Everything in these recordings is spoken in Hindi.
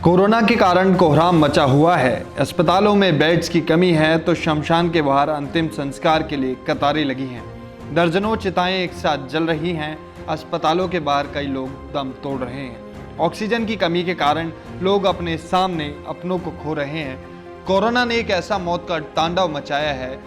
कोरोना के कारण कोहराम मचा हुआ है। अस्पतालों में बेड्स की कमी है तो शमशान के बाहर अंतिम संस्कार के लिए कतारें लगी हैं। दर्जनों चिताएं एक साथ जल रही हैं। अस्पतालों के बाहर कई लोग दम तोड़ रहे हैं। ऑक्सीजन की कमी के कारण लोग अपने सामने अपनों को खो रहे हैं। कोरोना ने एक ऐसा मौत का तांडव मचाया है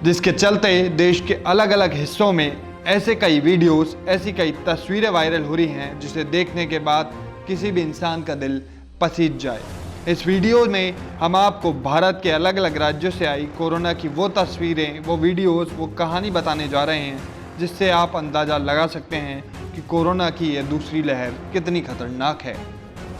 जिसके चलते देश के अलग अलग हिस्सों में ऐसे कई वीडियोस, ऐसी कई तस्वीरें वायरल हो रही हैं जिसे देखने के बाद किसी भी इंसान का दिल पसीज जाए। इस वीडियो में हम आपको भारत के अलग अलग राज्यों से आई कोरोना की वो तस्वीरें, वो वीडियोस, वो कहानी बताने जा रहे हैं जिससे आप अंदाज़ा लगा सकते हैं कि कोरोना की यह दूसरी लहर कितनी खतरनाक है।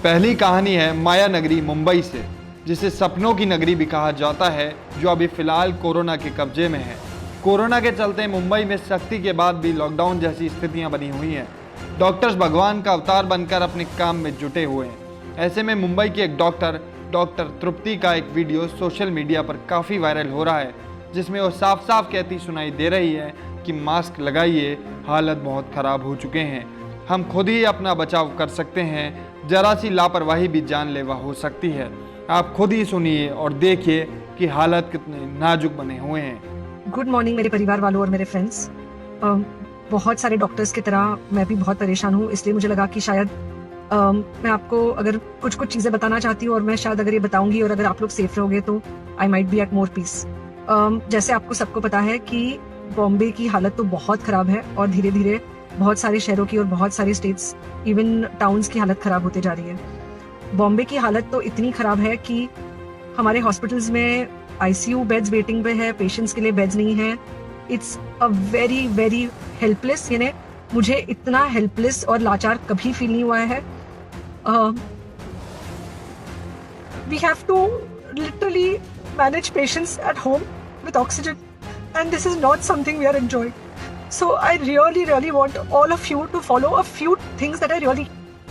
पहली कहानी है माया नगरी मुंबई से, जिसे सपनों की नगरी भी कहा जाता है, जो अभी फ़िलहाल कोरोना के कब्जे में है। कोरोना के चलते मुंबई में सख्ती के बाद भी लॉकडाउन जैसी स्थितियां बनी हुई हैं। डॉक्टर्स भगवान का अवतार बनकर अपने काम में जुटे हुए हैं। ऐसे में मुंबई की एक डॉक्टर तृप्ति का एक वीडियो सोशल मीडिया पर काफ़ी वायरल हो रहा है, जिसमें वो साफ साफ कहती सुनाई दे रही है कि मास्क लगाइए, हालत बहुत ख़राब हो चुके हैं, हम खुद ही अपना बचाव कर सकते हैं, जरा सी लापरवाही भी जानलेवा हो सकती है। आप खुद ही सुनिए और देखिए कि हालत कितने नाजुक बने हुए हैं। गुड मॉर्निंग मेरे परिवार वालों और मेरे फ्रेंड्स। बहुत सारे डॉक्टर्स की तरह मैं भी बहुत परेशान हूँ, इसलिए मुझे लगा कि शायद मैं आपको अगर कुछ चीज़ें बताना चाहती हूँ और मैं शायद अगर ये बताऊंगी और अगर आप लोग सेफ रहोगे तो I might be at more peace. जैसे आपको सबको पता है कि बॉम्बे की हालत तो बहुत ख़राब है और धीरे धीरे बहुत सारे शहरों की और बहुत सारी स्टेट्स, इवन टाउन्स की हालत ख़राब होते जा रही है। बॉम्बे की हालत तो इतनी ख़राब है कि हमारे हॉस्पिटल्स में आईसीयू बेड्स वेटिंग पे है, पेशेंट्स के लिए बेड्स नहीं है। It's a very very helpless, यानी मुझे इतना हेल्पलेस और लाचार कभी फील नहीं हुआ है। We have to literally manage patients at home with oxygen, and this is not something we are enjoying. So I really want all of you to follow a few things that I really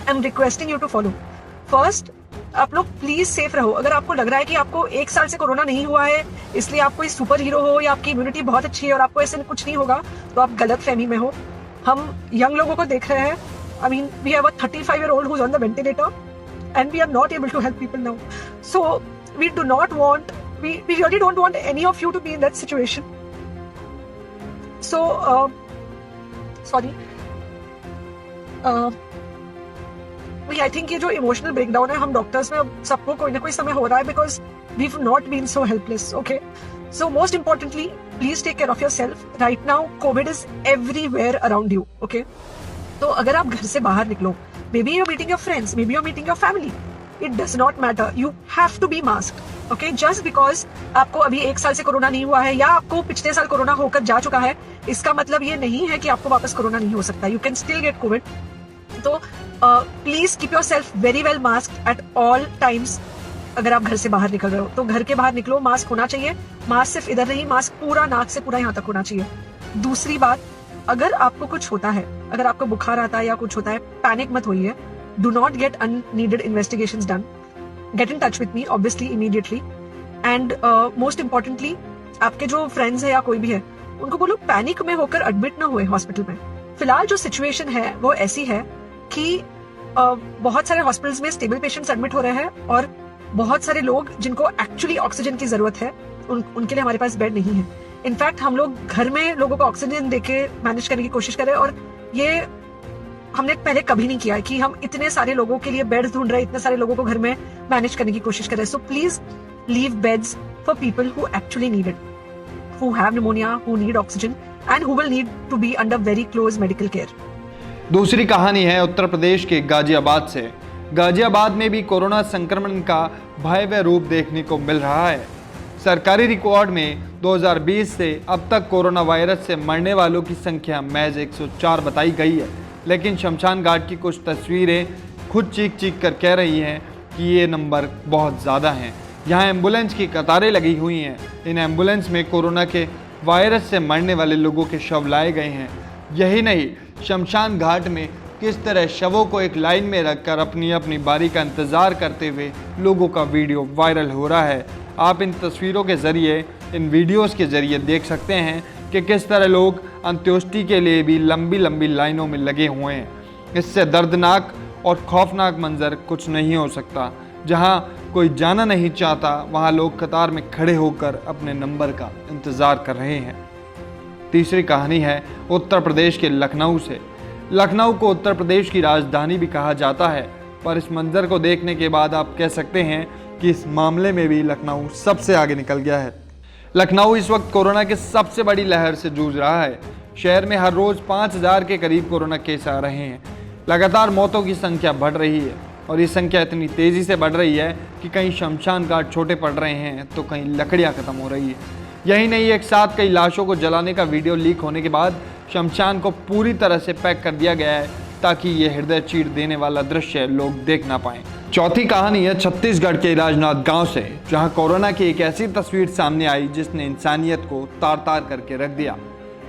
am requesting you to follow. First, आप लोग प्लीज सेफ रहो। अगर आपको लग रहा है कि आपको 1 साल से कोरोना नहीं हुआ है इसलिए आप कोई सुपर हीरो हो या आपकी इम्यूनिटी बहुत अच्छी है और आपको ऐसे कुछ नहीं होगा, तो आप गलत फहमी में हो। हम यंग लोगों को देख रहे हैं। I mean, we have a 35-year-old who's on the ventilator and we are not able to help people now. So we really don't want any of you to be in that situation. So, sorry. I think ये जो इमोशनल ब्रेकडाउन है हम डॉक्टर्स में सबको कोई ना कोई समय हो रहा है because we've not been so helpless, okay? So most importantly, please take care of yourself. Right now, COVID is everywhere around you, okay? तो अगर आप घर से बाहर निकलो, maybe you're meeting your friends, maybe you're meeting your family, it does not matter. You have to be masked, okay? Just because आपको अभी 1 साल से कोरोना नहीं हुआ है या आपको पिछले साल कोरोना होकर जा चुका है, इसका मतलब ये नहीं है कि आपको वापस कोरोना नहीं हो सकता। You can still get COVID. तो please keep your self very well mask at all times. अगर आप घर से बाहर निकल रहे हो तो घर के बाहर निकलो, मास्क होना चाहिए। मास्क सिर्फ इधर नहीं, मास्क पूरा नाक से पूरा यहाँ तक होना चाहिए। दूसरी बात, अगर आपको कुछ होता है, अगर आपको बुखार आता है या कुछ होता है, पैनिक मत होइए। Do not get unneeded investigations done. Get in touch with me obviously immediately. And most importantly, आपके जो फ्रेंड्स है या कोई भी है उनको बोलो पैनिक में होकर एडमिट ना हुए हॉस्पिटल में। फिलहाल जो सिचुएशन है वो ऐसी है कि बहुत सारे हॉस्पिटल्स में स्टेबल पेशेंट्स एडमिट हो रहे हैं और बहुत सारे लोग जिनको एक्चुअली ऑक्सीजन की जरूरत है उनके लिए हमारे पास बेड नहीं है। इनफैक्ट हम लोग घर में लोगों को ऑक्सीजन देके मैनेज करने की कोशिश कर रहे हैं और ये हमने पहले कभी नहीं किया है कि हम इतने सारे लोगों के लिए बेड्स ढूंढ रहे हैं, इतने सारे लोगों को घर में मैनेज करने की कोशिश कर रहे हैं। So please leave beds for people who actually need it, who have pneumonia, who need oxygen and who will need to be under very close medical care. दूसरी कहानी है उत्तर प्रदेश के गाजियाबाद से। गाजियाबाद में भी कोरोना संक्रमण का भयावह रूप देखने को मिल रहा है। सरकारी रिकॉर्ड में 2020 से अब तक कोरोना वायरस से मरने वालों की संख्या महज 104 बताई गई है, लेकिन शमशान घाट की कुछ तस्वीरें खुद चीख कर कह रही हैं कि ये नंबर बहुत ज़्यादा हैं। यहाँ एम्बुलेंस की कतारें लगी हुई हैं। इन एम्बुलेंस में कोरोना के वायरस से मरने वाले लोगों के शव लाए गए हैं। यही नहीं, शमशान घाट में किस तरह शवों को एक लाइन में रखकर अपनी अपनी बारी का इंतज़ार करते हुए लोगों का वीडियो वायरल हो रहा है। आप इन तस्वीरों के ज़रिए, इन वीडियोस के ज़रिए देख सकते हैं कि किस तरह लोग अंत्येष्टि के लिए भी लंबी लंबी लाइनों में लगे हुए हैं। इससे दर्दनाक और खौफनाक मंजर कुछ नहीं हो सकता। जहां कोई जाना नहीं चाहता वहां लोग कतार में खड़े होकर अपने नंबर का इंतज़ार कर रहे हैं। तीसरी कहानी है उत्तर प्रदेश के लखनऊ से। लखनऊ को उत्तर प्रदेश की राजधानी भी कहा जाता है, पर इस मंजर को देखने के बाद आप कह सकते हैं कि इस मामले में भी लखनऊ सबसे आगे निकल गया है। लखनऊ इस वक्त कोरोना की सबसे बड़ी लहर से जूझ रहा है। शहर में हर रोज 5000 के करीब कोरोना केस आ रहे हैं। लगातार मौतों की संख्या बढ़ रही है और ये संख्या इतनी तेजी से बढ़ रही है कि कहीं शमशान घाट छोटे पड़ रहे हैं तो कहीं लकड़ियां खत्म हो रही है। यही नहीं, एक साथ कई लाशों को जलाने का वीडियो लीक होने के बाद शमशान को पूरी तरह से पैक कर दिया गया है ताकि ये हृदय चीर देने वाला दृश्य लोग देख ना पाएं। चौथी कहानी है छत्तीसगढ़ के राजनांद गांव से, जहां कोरोना की एक ऐसी तस्वीर सामने आई जिसने इंसानियत को तार तार करके रख दिया।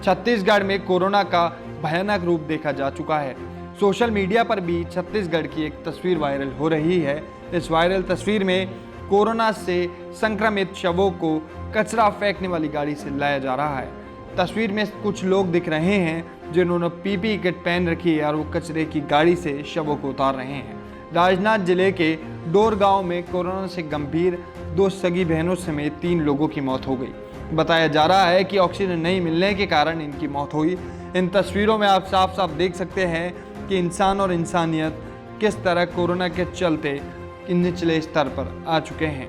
छत्तीसगढ़ में कोरोना का भयानक रूप देखा जा चुका है। सोशल मीडिया पर भी छत्तीसगढ़ की एक तस्वीर वायरल हो रही है। इस वायरल तस्वीर में कोरोना से संक्रमित शवों को कचरा फेंकने वाली गाड़ी से लाया जा रहा है। तस्वीर में कुछ लोग दिख रहे हैं जिन्होंने पीपी किट पहन रखी है और वो कचरे की गाड़ी से शवों को उतार रहे हैं। राजनांद जिले के डोर गांव में कोरोना से गंभीर 2 सगी बहनों समेत 3 लोगों की मौत हो गई। बताया जा रहा है कि ऑक्सीजन नहीं मिलने के कारण इनकी मौत हुई। इन तस्वीरों में आप साफ साफ देख सकते हैं कि इंसान और इंसानियत किस तरह कोरोना के चलते निचले स्तर पर आ चुके हैं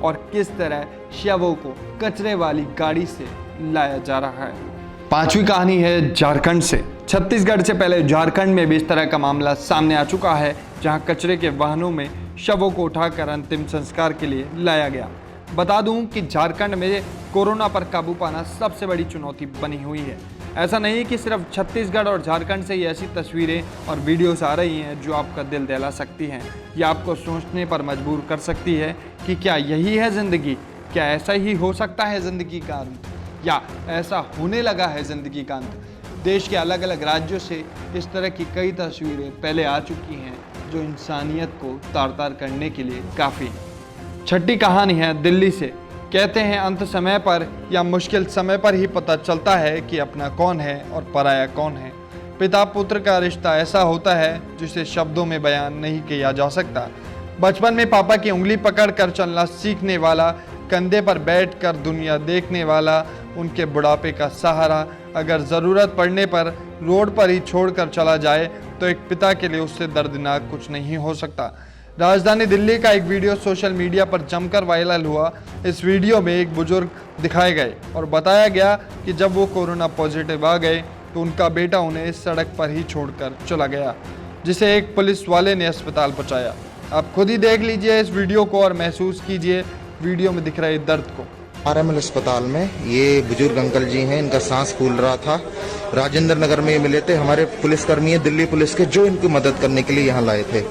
और किस तरह शवों को कचरे वाली गाड़ी से लाया जा रहा है। पांचवी कहानी है झारखंड से। छत्तीसगढ़ से पहले झारखंड में भी इस तरह का मामला सामने आ चुका है, जहां कचरे के वाहनों में शवों को उठाकर अंतिम संस्कार के लिए लाया गया। बता दूं कि झारखंड में कोरोना पर काबू पाना सबसे बड़ी चुनौती बनी हुई है। ऐसा नहीं कि सिर्फ छत्तीसगढ़ और झारखंड से ही ऐसी तस्वीरें और वीडियोस आ रही हैं जो आपका दिल दहला सकती हैं या आपको सोचने पर मजबूर कर सकती है कि क्या यही है ज़िंदगी, क्या ऐसा ही हो सकता है ज़िंदगी का अंत, या ऐसा होने लगा है ज़िंदगी का अंत। देश के अलग अलग राज्यों से इस तरह की कई तस्वीरें पहले आ चुकी हैं जो इंसानियत को तार तार करने के लिए काफ़ी हैं। छठी कहानी है दिल्ली से। कहते हैं अंत समय पर या मुश्किल समय पर ही पता चलता है कि अपना कौन है और पराया कौन है। पिता पुत्र का रिश्ता ऐसा होता है जिसे शब्दों में बयान नहीं किया जा सकता। बचपन में पापा की उंगली पकड़कर चलना सीखने वाला, कंधे पर बैठकर दुनिया देखने वाला, उनके बुढ़ापे का सहारा, अगर ज़रूरत पड़ने पर रोड पर ही छोड़कर चला जाए तो एक पिता के लिए उससे दर्दनाक कुछ नहीं हो सकता। राजधानी दिल्ली का एक वीडियो सोशल मीडिया पर जमकर वायरल हुआ। इस वीडियो में एक बुजुर्ग दिखाए गए और बताया गया कि जब वो कोरोना पॉजिटिव आ गए तो उनका बेटा उन्हें सड़क पर ही छोड़कर चला गया, जिसे एक पुलिस वाले ने अस्पताल पहुंचाया। आप खुद ही देख लीजिए इस वीडियो को और महसूस कीजिए वीडियो में दिख रहे दर्द को। RML अस्पताल में ये बुजुर्ग अंकल जी हैं, इनका सांस फूल रहा था। राजेंद्र नगर में ये मिले थे, हमारे पुलिसकर्मी हैं दिल्ली पुलिस के, जो इनकी मदद करने के लिए यहाँ लाए थे।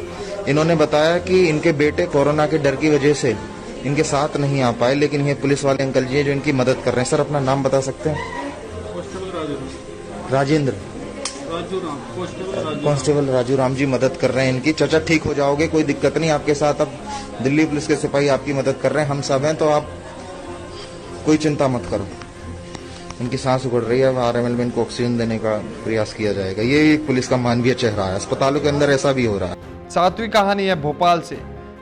इन्होंने बताया कि इनके बेटे कोरोना के डर की वजह से इनके साथ नहीं आ पाए, लेकिन ये पुलिस वाले अंकल जी हैं जो इनकी मदद कर रहे हैं। सर अपना नाम बता सकते हैं? राजेंद्र कांस्टेबल राजू राम जी मदद कर रहे हैं इनकी। चाचा ठीक हो जाओगे, कोई दिक्कत नहीं आपके साथ। अब दिल्ली पुलिस के सिपाही आपकी मदद कर रहे हैं, हम सब हैं, तो आप कोई चिंता मत करो। इनकी सांस उखड़ रही है, RML में इनको ऑक्सीजन देने का प्रयास किया जाएगा। ये एक पुलिस का मानवीय चेहरा है। अस्पतालों के अंदर ऐसा भी हो रहा है। सातवीं कहानी है भोपाल से।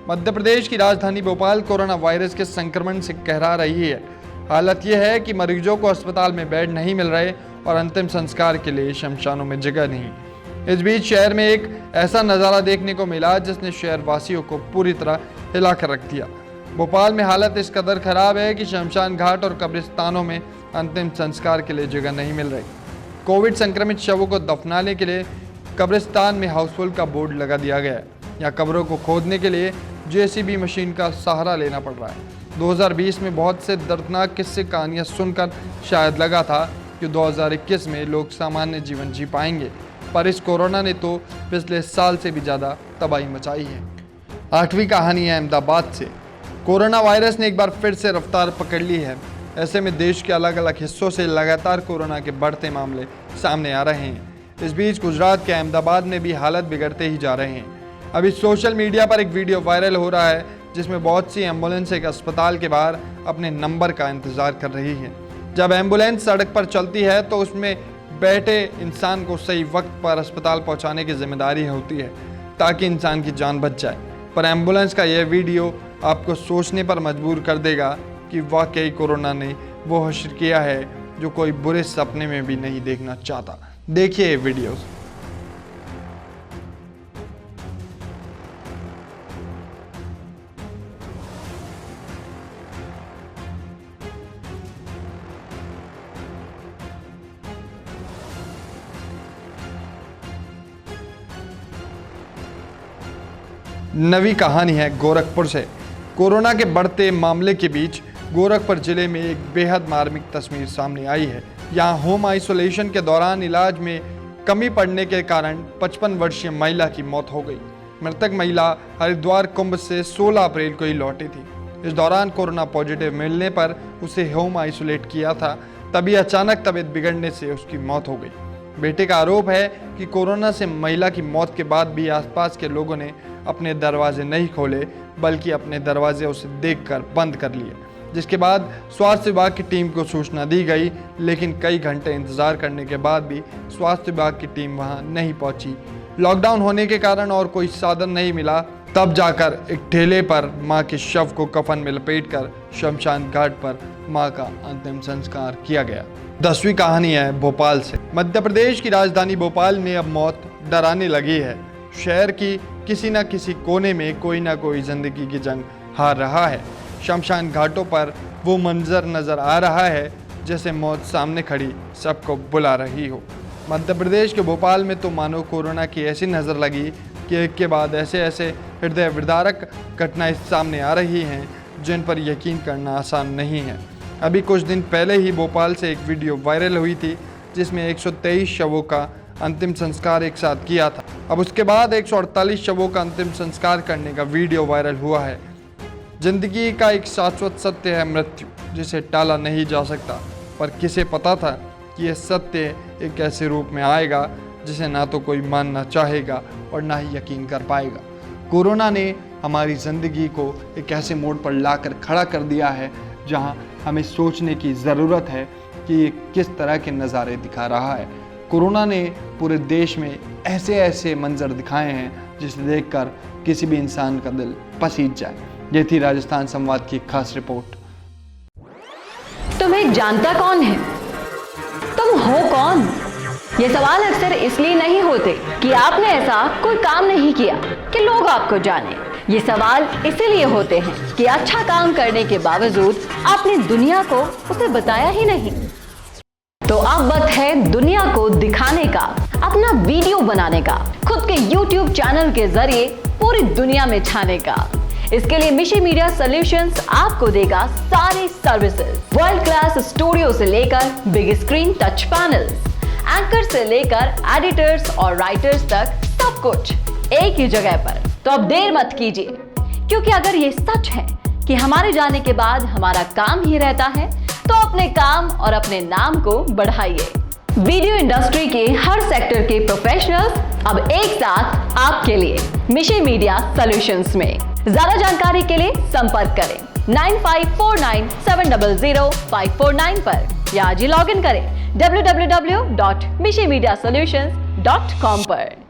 मध्य प्रदेश की राजधानी भोपाल कोरोना वायरस के संक्रमण से कहरा रही है। हालत यह है कि मरीजों को अस्पताल में बेड नहीं मिल रहे और अंतिम संस्कार के लिए शमशानों में जगह नहीं। इस बीच शहर में एक ऐसा नज़ारा देखने को मिला जिसने शहर वासियों को पूरी तरह हिला कर रख दिया। भोपाल में हालत इस कदर खराब है कि शमशान घाट और कब्रिस्तानों में अंतिम संस्कार के लिए जगह नहीं मिल रही। कोविड संक्रमित शवों को दफनाने के लिए कब्रिस्तान में हाउसफुल का बोर्ड लगा दिया गया है। या कब्रों को खोदने के लिए JCB मशीन का सहारा लेना पड़ रहा है। 2020 में बहुत से दर्दनाक किस्से कहानियाँ सुनकर शायद लगा था कि 2021 में लोग सामान्य जीवन जी पाएंगे, पर इस कोरोना ने तो पिछले साल से भी ज़्यादा तबाही मचाई है। आठवीं कहानी है अहमदाबाद से। कोरोना वायरस ने एक बार फिर से रफ्तार पकड़ ली है। ऐसे में देश के अलग अलग हिस्सों से लगातार कोरोना के बढ़ते मामले सामने आ रहे हैं। इस बीच गुजरात के अहमदाबाद में भी हालत बिगड़ते ही जा रहे हैं। अभी सोशल मीडिया पर एक वीडियो वायरल हो रहा है जिसमें बहुत सी एम्बुलेंस एक अस्पताल के बाहर अपने नंबर का इंतजार कर रही है। जब एम्बुलेंस सड़क पर चलती है तो उसमें बैठे इंसान को सही वक्त पर अस्पताल पहुंचाने की जिम्मेदारी होती है ताकि इंसान की जान बच जाए। पर एम्बुलेंस का यह वीडियो आपको सोचने पर मजबूर कर देगा कि वाकई कोरोना ने वो हश्र किया है जो कोई बुरे सपने में भी नहीं देखना चाहता। देखिए ये वीडियो। नवी कहानी है गोरखपुर से। कोरोना के बढ़ते मामले के बीच गोरखपुर जिले में एक बेहद मार्मिक तस्वीर सामने आई है। यहाँ होम आइसोलेशन के दौरान इलाज में कमी पड़ने के कारण 55 वर्षीय महिला की मौत हो गई। मृतक महिला हरिद्वार कुंभ से 16 अप्रैल को ही लौटी थी। इस दौरान कोरोना पॉजिटिव मिलने पर उसे होम आइसोलेट किया था, तभी अचानक तबीयत बिगड़ने से उसकी मौत हो गई। बेटे का आरोप है कि कोरोना से महिला की मौत के बाद भी आसपास के लोगों ने अपने दरवाजे नहीं खोले, बल्कि अपने दरवाजे उसे देखकर बंद कर लिए, जिसके बाद स्वास्थ्य विभाग की टीम को सूचना दी गई। लेकिन कई घंटे इंतजार करने के बाद भी स्वास्थ्य विभाग की टीम वहां नहीं पहुंची। लॉकडाउन होने के कारण और कोई साधन नहीं मिला, तब जाकर एक ठेले पर मां के शव को कफन में लपेटकर शमशान घाट पर मां का अंतिम संस्कार किया गया। 10वीं कहानी है भोपाल से। मध्य प्रदेश की राजधानी भोपाल में अब मौत डराने लगी है। शहर की किसी न किसी कोने में कोई ना कोई जिंदगी की जंग हार रहा है। शमशान घाटों पर वो मंजर नजर आ रहा है जैसे मौत सामने खड़ी सबको बुला रही हो। मध्य प्रदेश के भोपाल में तो मानो कोरोना की ऐसी नज़र लगी कि एक के बाद ऐसे हृदय विदारक घटनाएं सामने आ रही हैं जिन पर यकीन करना आसान नहीं है। अभी कुछ दिन पहले ही भोपाल से एक वीडियो वायरल हुई थी जिसमें 123 शवों का अंतिम संस्कार एक साथ किया था। अब उसके बाद 148 शवों का अंतिम संस्कार करने का वीडियो वायरल हुआ है। जिंदगी का एक शाश्वत सत्य है मृत्यु, जिसे टाला नहीं जा सकता, पर किसे पता था कि यह सत्य एक ऐसे रूप में आएगा जिसे ना तो कोई मानना चाहेगा और ना ही यकीन कर पाएगा। कोरोना ने हमारी ज़िंदगी को एक ऐसे मोड़ पर लाकर खड़ा कर दिया है जहां हमें सोचने की ज़रूरत है कि ये किस तरह के नज़ारे दिखा रहा है। कोरोना ने पूरे देश में ऐसे मंजर दिखाए हैं जिसे देखकर किसी भी इंसान का दिल पसीज जाए। ये थी राजस्थान संवाद की खास रिपोर्ट। तुम्हें जानता कौन है? तुम हो कौन? ये सवाल अक्सर इसलिए नहीं होते कि आपने ऐसा कोई काम नहीं किया कि लोग आपको जाने। ये सवाल इसीलिए होते हैं कि अच्छा काम करने के बावजूद आपने दुनिया को उसे बताया ही नहीं। तो अब वक्त है दुनिया को दिखाने का, अपना वीडियो बनाने का, खुद के YouTube चैनल के जरिए पूरी दुनिया में छाने का। इसके लिए मिशी मीडिया सॉल्यूशंस आपको देगा सारी सर्विसेज, वर्ल्ड क्लास स्टूडियो से लेकर big screen touch panels, anchor से लेकर एडिटर्स और राइटर्स तक सब कुछ एक ही जगह पर। तो अब देर मत कीजिए, क्योंकि अगर ये सच है कि हमारे जाने के बाद हमारा काम ही रहता है, तो अपने काम और अपने नाम को बढ़ाइए। वीडियो इंडस्ट्री के हर सेक्टर के प्रोफेशनल्स अब एक साथ आपके लिए मिशी मीडिया सॉल्यूशंस में। ज्यादा जानकारी के लिए संपर्क करें 9549700549 पर या आज ही लॉग इन करें www.mishimediasolutions.com पर।